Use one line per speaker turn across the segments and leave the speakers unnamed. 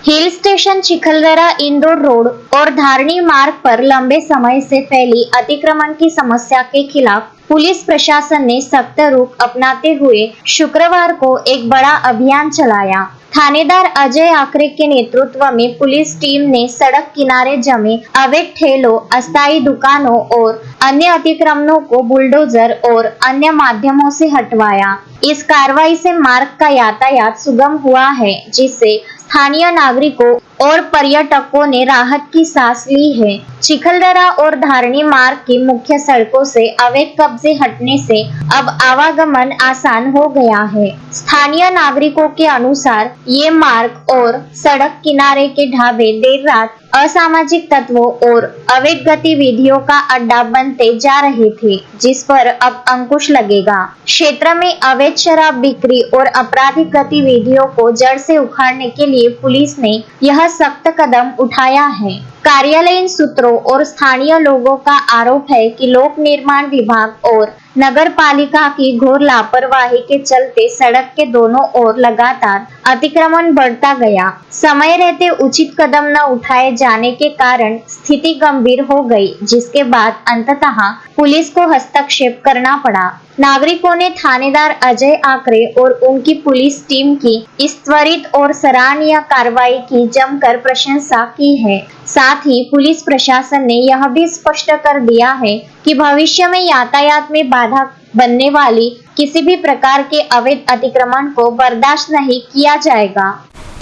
Hill station Chikhaldara Indore road और धारणी मार्ग पर लंबे समय से फैली अतिक्रमण की समस्या के खिलाफ पुलिस प्रशासन ने सख्त रुख अपनाते हुए शुक्रवार को एक बड़ा अभियान चलाया। थानेदार अजय आकरे के नेतृत्व में पुलिस टीम ने सड़क किनारे जमे अवैध ठेलों, अस्थायी दुकानों और अन्य अतिक्रमणों को बुलडोजर और अन्य माध्यमों से हटवाया। इस कार्रवाई से मार्ग का यातायात सुगम हुआ है, जिससे स्थानीय नागरिकों और पर्यटकों ने राहत की सांस ली है। चिखलदरा और धारणी मार्ग की मुख्य सड़कों से अवैध कब्जे हटने से अब आवागमन आसान हो गया है। स्थानीय नागरिकों के अनुसार ये मार्ग और सड़क किनारे के ढाबे देर रात असामाजिक तत्वों और अवैध गतिविधियों का अड्डा बनते जा रहे थे, जिस पर अब अंकुश लगेगा। क्षेत्र में अवैध शराब बिक्री और आपराधिक गतिविधियों को जड़ से उखाड़ने के लिए पुलिस ने यह सख्त कदम उठाया है। कार्यालयीन सूत्रों और स्थानीय लोगों का आरोप है कि लोक निर्माण विभाग और नगर पालिका की घोर लापरवाही के चलते सड़क के दोनों ओर लगातार अतिक्रमण बढ़ता गया। समय रहते उचित कदम न उठाए जाने के कारण स्थिति गंभीर हो गई, जिसके बाद अंततः पुलिस को हस्तक्षेप करना पड़ा। नागरिकों ने थानेदार अजय आकरे और उनकी पुलिस टीम की इस त्वरित और सराहनीय कार्रवाई की जमकर प्रशंसा की है। साथ ही पुलिस प्रशासन ने यह भी स्पष्ट कर दिया है कि भविष्य में यातायात में बाधा बनने वाली किसी भी प्रकार के अवैध अतिक्रमण को बर्दाश्त नहीं किया जाएगा।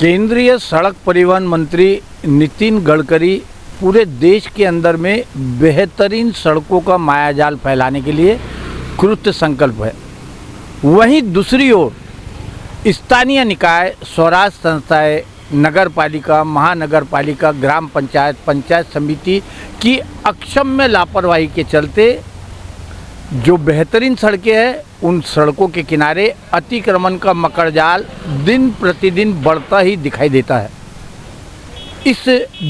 केंद्रीय सड़क परिवहन मंत्री नितिन गडकरी पूरे देश के अंदर में बेहतरीन सड़कों का मायाजाल फैलाने के लिए कृत संकल्प है। वहीं दूसरी ओर स्थानीय निकाय, स्वराज संस्थाएं, नगर पालिका, महानगर पालिका, ग्राम पंचायत, पंचायत समिति की अक्षम्य लापरवाही के चलते जो बेहतरीन सड़कें हैं उन सड़कों के किनारे अतिक्रमण का मकड़जाल दिन प्रतिदिन बढ़ता ही दिखाई देता है। इस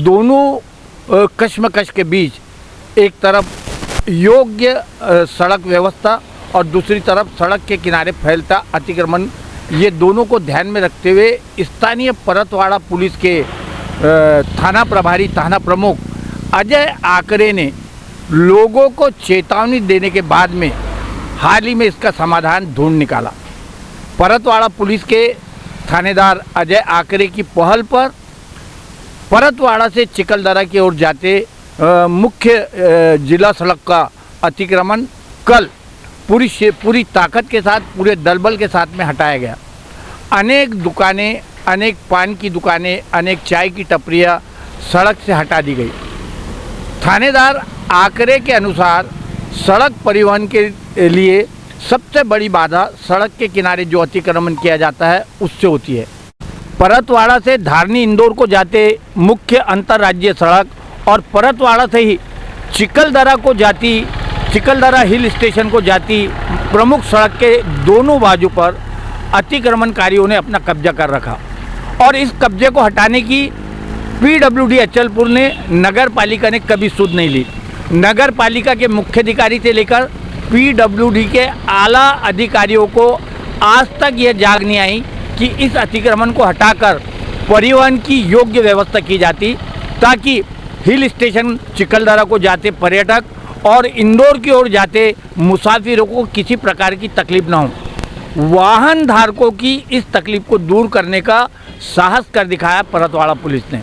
दोनों कश्मकश के बीच एक तरफ योग्य सड़क व्यवस्था और दूसरी तरफ सड़क के किनारे फैलता अतिक्रमण, ये दोनों को ध्यान में रखते हुए स्थानीय परतवाड़ा पुलिस के थाना प्रभारी, थाना प्रमुख अजय आकरे ने लोगों को चेतावनी देने के बाद में हाल ही में इसका समाधान ढूंढ निकाला। परतवाड़ा पुलिस के थानेदार अजय आकरे की पहल पर परतवाड़ा से चिखलदरा की ओर जाते मुख्य जिला सड़क का अतिक्रमण कल पूरी ताकत के साथ, पूरे दलबल के साथ में हटाया गया। अनेक दुकानें, अनेक पान की दुकानें, अनेक चाय की टपरियां सड़क से हटा दी गई। थानेदार आकरे के अनुसार सड़क परिवहन के लिए सबसे बड़ी बाधा सड़क के किनारे जो अतिक्रमण किया जाता है उससे होती है। परतवाड़ा से धारणी इंदौर को जाते मुख्य अंतर्राज्यीय सड़क और परतवाड़ा से ही चिखलदरा को जाती, चिखलदरा हिल स्टेशन को जाती प्रमुख सड़क के दोनों बाजू पर अतिक्रमणकारियों ने अपना कब्जा कर रखा और इस कब्जे को हटाने की पीडब्ल्यूडी अचलपुर ने, नगर पालिका ने कभी सुध नहीं ली। नगर पालिका के मुख्य अधिकारी से लेकर पीडब्ल्यूडी के आला अधिकारियों को आज तक यह जाग नहीं आई कि इस अतिक्रमण को हटाकर परिवहन की योग्य व्यवस्था की जाती, ताकि हिल स्टेशन चिखलदरा को जाते पर्यटक और इंदौर की ओर जाते मुसाफिरों को किसी प्रकार की तकलीफ न हो। वाहन धारकों की इस तकलीफ को दूर करने का साहस कर दिखाया परतवाड़ा पुलिस ने।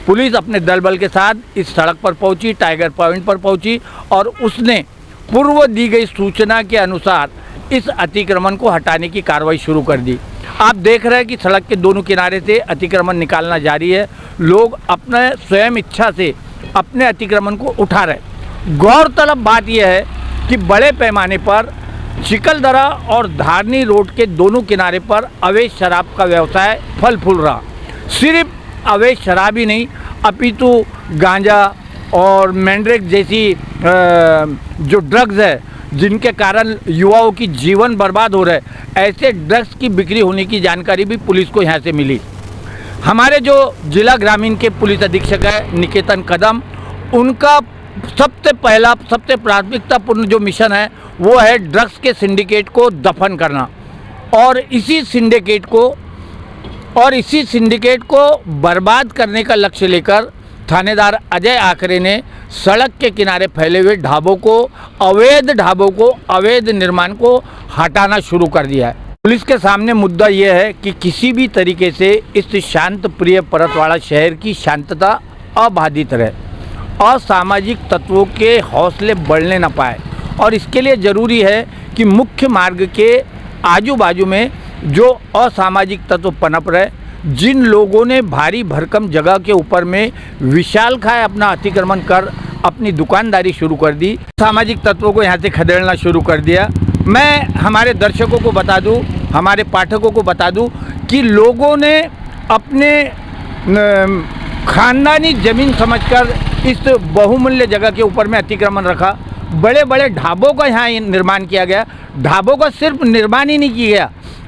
पुलिस अपने दल बल के साथ इस सड़क पर पहुंची, टाइगर पॉइंट पर पहुंची और उसने पूर्व दी गई सूचना के अनुसार इस अतिक्रमण को हटाने की कार्रवाई शुरू कर दी। आप देख रहे हैं कि सड़क के दोनों किनारे से अतिक्रमण निकालना जारी है। लोग अपने स्वयं इच्छा से अपने अतिक्रमण को उठा रहे। गौरतलब बात यह है कि बड़े पैमाने पर चिखलदरा और धारणी रोड के दोनों किनारे पर अवैध शराब का व्यवसाय फल फूल रहा। सिर्फ अवैध शराब ही नहीं, अपितु गांजा और मैंड्रेक जैसी जो ड्रग्स है जिनके कारण युवाओं की जीवन बर्बाद हो रहे, ऐसे ड्रग्स की बिक्री होने की जानकारी भी पुलिस को यहाँ से मिली। हमारे जो जिला ग्रामीण के पुलिस अधीक्षक है निकेतन कदम, उनका सबसे प्राथमिकतापूर्ण जो मिशन है वो है ड्रग्स के सिंडिकेट को दफन करना और इसी सिंडिकेट को और इसी सिंडिकेट को बर्बाद करने का लक्ष्य लेकर थानेदार अजय आकरे ने सड़क के किनारे फैले हुए ढाबों को, अवैध निर्माण को हटाना शुरू कर दिया है। पुलिस के सामने मुद्दा यह है कि किसी भी तरीके से इस शांत प्रिय परतवाड़ा शहर की शांतता अबाधित रहे, असामाजिक तत्वों के हौसले बढ़ने न पाए, और इसके लिए ज़रूरी है कि मुख्य मार्ग के आजू बाजू में जो असामाजिक तत्व पनप रहे, जिन लोगों ने भारी भरकम जगह के ऊपर में विशालकाय अपना अतिक्रमण कर अपनी दुकानदारी शुरू कर दी, सामाजिक तत्वों को यहाँ से खदेड़ना शुरू कर दिया। मैं हमारे दर्शकों को बता दूं, हमारे पाठकों को बता दूं कि लोगों ने अपने खानदानी ज़मीन समझकर इस बहुमूल्य जगह के ऊपर में अतिक्रमण रखा। बड़े बड़े ढाबों का यहाँ निर्माण किया गया। ढाबों का सिर्फ निर्माण ही नहीं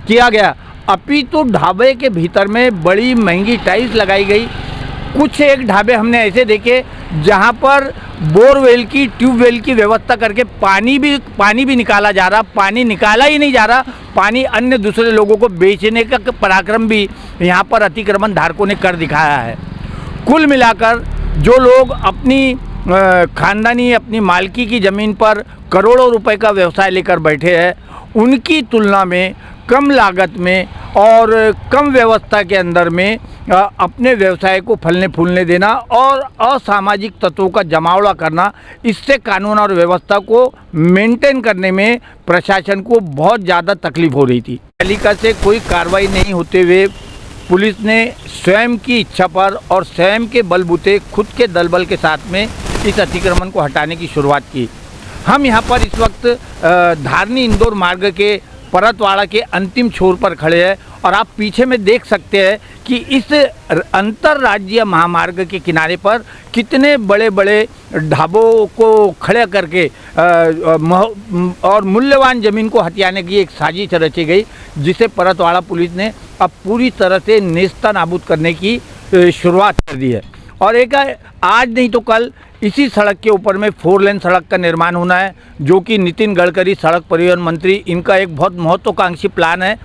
किया गया, अपितु ढाबे के भीतर में बड़ी महंगी टाइल्स लगाई गई। कुछ एक ढाबे हमने ऐसे देखे जहाँ पर बोरवेल की, ट्यूबवेल की व्यवस्था करके पानी भी निकाला जा रहा, पानी निकाला ही नहीं जा रहा, पानी अन्य दूसरे लोगों को बेचने का पराक्रम भी यहाँ पर अतिक्रमण धारकों ने कर दिखाया है। कुल मिलाकर जो लोग अपनी खानदानी, अपनी मालकी की ज़मीन पर करोड़ों रुपए का व्यवसाय लेकर बैठे हैं, उनकी तुलना में कम लागत में और कम व्यवस्था के अंदर में अपने व्यवसाय को फलने फूलने देना और असामाजिक तत्वों का जमावड़ा करना, इससे कानून और व्यवस्था को मेंटेन करने में प्रशासन को बहुत ज़्यादा तकलीफ हो रही थी। पालिका से कोई कार्रवाई नहीं होते हुए पुलिस ने स्वयं की इच्छा पर और स्वयं के बलबूते खुद के दलबल के साथ में इस अतिक्रमण को हटाने की शुरुआत की। हम यहाँ पर इस वक्त धारनी इंदौर मार्ग के परतवाड़ा के अंतिम छोर पर खड़े हैं और आप पीछे में देख सकते हैं कि इस अंतर्राज्यीय महामार्ग के किनारे पर कितने बड़े बड़े ढाबों को खड़े करके और मूल्यवान ज़मीन को हथियाने की एक साजिश रची गई, जिसे परतवाड़ा पुलिस ने अब पूरी तरह से नेस्तनाबूद करने की शुरुआत कर दी है। और एक आज नहीं तो कल इसी सड़क के ऊपर में 4 लेन सड़क का निर्माण होना है, जो कि नितिन गडकरी सड़क परिवहन मंत्री, इनका एक बहुत महत्वाकांक्षी प्लान है।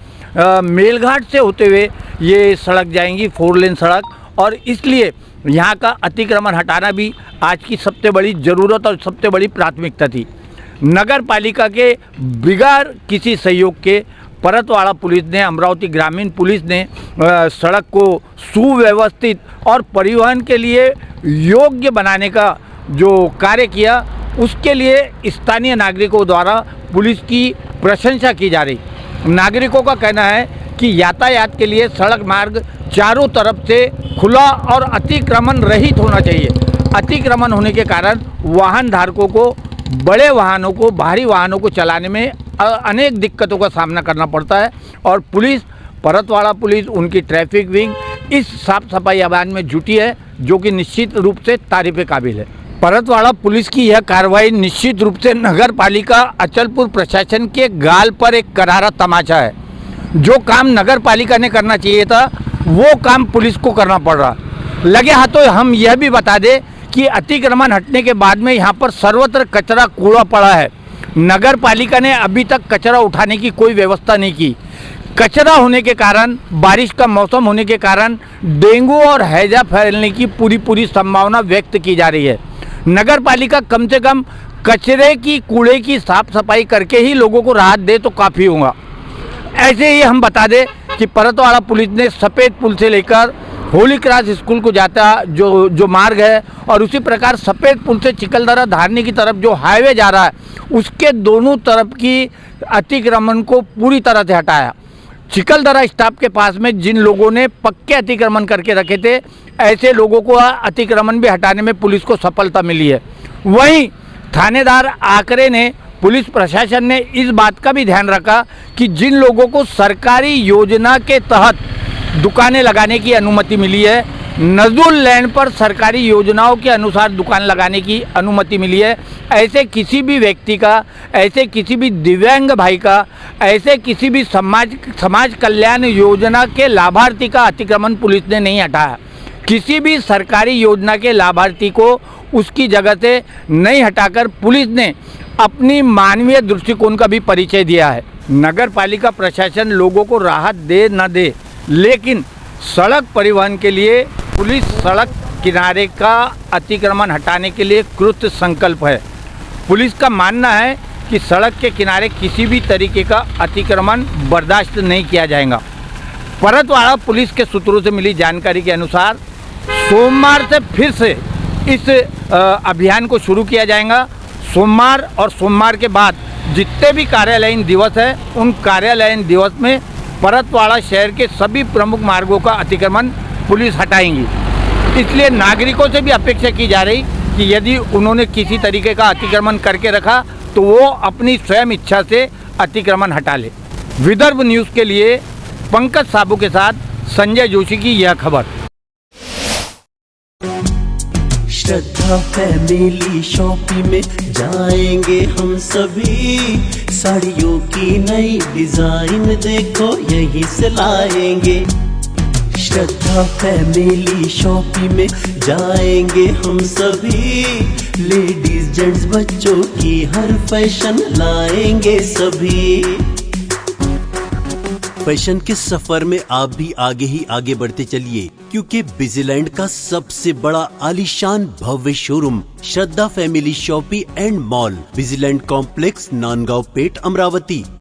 मेलघाट से होते हुए ये सड़क जाएंगी 4 लेन सड़क, और इसलिए यहाँ का अतिक्रमण हटाना भी आज की सबसे बड़ी ज़रूरत और सबसे बड़ी प्राथमिकता थी। नगर पालिका के बिगैर किसी सहयोग के परतवाड़ा पुलिस ने, अमरावती ग्रामीण पुलिस ने सड़क को सुव्यवस्थित और परिवहन के लिए योग्य बनाने का जो कार्य किया, उसके लिए स्थानीय नागरिकों द्वारा पुलिस की प्रशंसा की जा रही। नागरिकों का कहना है कि यातायात के लिए सड़क मार्ग चारों तरफ से खुला और अतिक्रमण रहित होना चाहिए। अतिक्रमण होने के कारण वाहन धारकों को, बड़े वाहनों को, भारी वाहनों को चलाने में अनेक दिक्कतों का सामना करना पड़ता है, और पुलिस, परतवाड़ा पुलिस, उनकी ट्रैफिक विंग इस साफ सफाई अभियान में जुटी है, जो कि निश्चित रूप से तारीफ काबिल है। परतवाड़ा पुलिस की यह कार्रवाई निश्चित रूप से नगर पालिका अचलपुर प्रशासन के गाल पर एक करारा तमाचा है। जो काम नगर पालिका ने करना चाहिए था, वो काम पुलिस को करना पड़ रहा। लगे हाथों हम यह भी बता दें कि अतिक्रमण हटने के बाद में यहाँ पर सर्वत्र कचरा कूड़ा पड़ा है। नगर पालिका ने अभी तक कचरा उठाने की कोई व्यवस्था नहीं की। कचरा होने के कारण, बारिश का मौसम होने के कारण डेंगू और हैजा फैलने की पूरी संभावना व्यक्त की जा रही है। नगर पालिका कम से कम कचरे की, कूड़े की साफ सफाई करके ही लोगों को राहत दे तो काफ़ी होगा। ऐसे ही हम बता दें कि परतवाड़ा पुलिस ने सफ़ेद पुल से लेकर होली क्रॉस स्कूल को जाता जो मार्ग है, और उसी प्रकार सफ़ेद पुल से चिकलदरा धारनी की तरफ जो हाईवे जा रहा है, उसके दोनों तरफ की अतिक्रमण को पूरी तरह से हटाया। चिकलदरा स्टॉप के पास में जिन लोगों ने पक्के अतिक्रमण करके रखे थे, ऐसे लोगों को अतिक्रमण भी हटाने में पुलिस को सफलता मिली है। वहीं थानेदार आकरे ने, पुलिस प्रशासन ने इस बात का भी ध्यान रखा कि जिन लोगों को सरकारी योजना के तहत दुकानें लगाने की अनुमति मिली है, नजरुल लैंड पर सरकारी योजनाओं के अनुसार दुकान लगाने की अनुमति मिली है, ऐसे किसी भी व्यक्ति का, ऐसे किसी भी दिव्यांग भाई का, ऐसे किसी भी समाज कल्याण योजना के लाभार्थी का अतिक्रमण पुलिस ने नहीं हटाया। किसी भी सरकारी योजना के लाभार्थी को उसकी जगह से नहीं हटाकर पुलिस ने अपनी मानवीय दृष्टिकोण का भी परिचय दिया है। नगर पालिका प्रशासन लोगों को राहत दे न दे, लेकिन सड़क परिवहन के लिए पुलिस सड़क किनारे का अतिक्रमण हटाने के लिए कृत संकल्प है। पुलिस का मानना है कि सड़क के किनारे किसी भी तरीके का अतिक्रमण बर्दाश्त नहीं किया जाएगा। परतवाड़ा पुलिस के सूत्रों से मिली जानकारी के अनुसार सोमवार से फिर से इस अभियान को शुरू किया जाएगा। सोमवार और सोमवार के बाद जितने भी कार्यालयीन दिवस है, उन कार्यालयीन दिवस में परतवाड़ा शहर के सभी प्रमुख मार्गों का अतिक्रमण पुलिस हटाएंगी। इसलिए नागरिकों से भी अपेक्षा की जा रही कि यदि उन्होंने किसी तरीके का अतिक्रमण करके रखा तो वो अपनी स्वयं इच्छा से अतिक्रमण हटा ले। विदर्भ न्यूज़ के लिए पंकज साबू के साथ संजय जोशी की यह खबर।
श्रद्धा फैमिली शॉपिंग में जाएंगे हम सभी, साड़ियों की नई डिजाइन देखो यहीं से लाएंगे। श्रद्धा फैमिली शॉपिंग में जाएंगे हम सभी, लेडीज जेंट्स बच्चों की हर फैशन लाएंगे सभी। फैशन के सफर में आप भी आगे ही आगे बढ़ते चलिए, क्योंकि बिजीलैंड का सबसे बड़ा आलीशान भव्य showroom Shraddha family shopping and mall, Busyland complex, Nandgaon Peth, Amravati.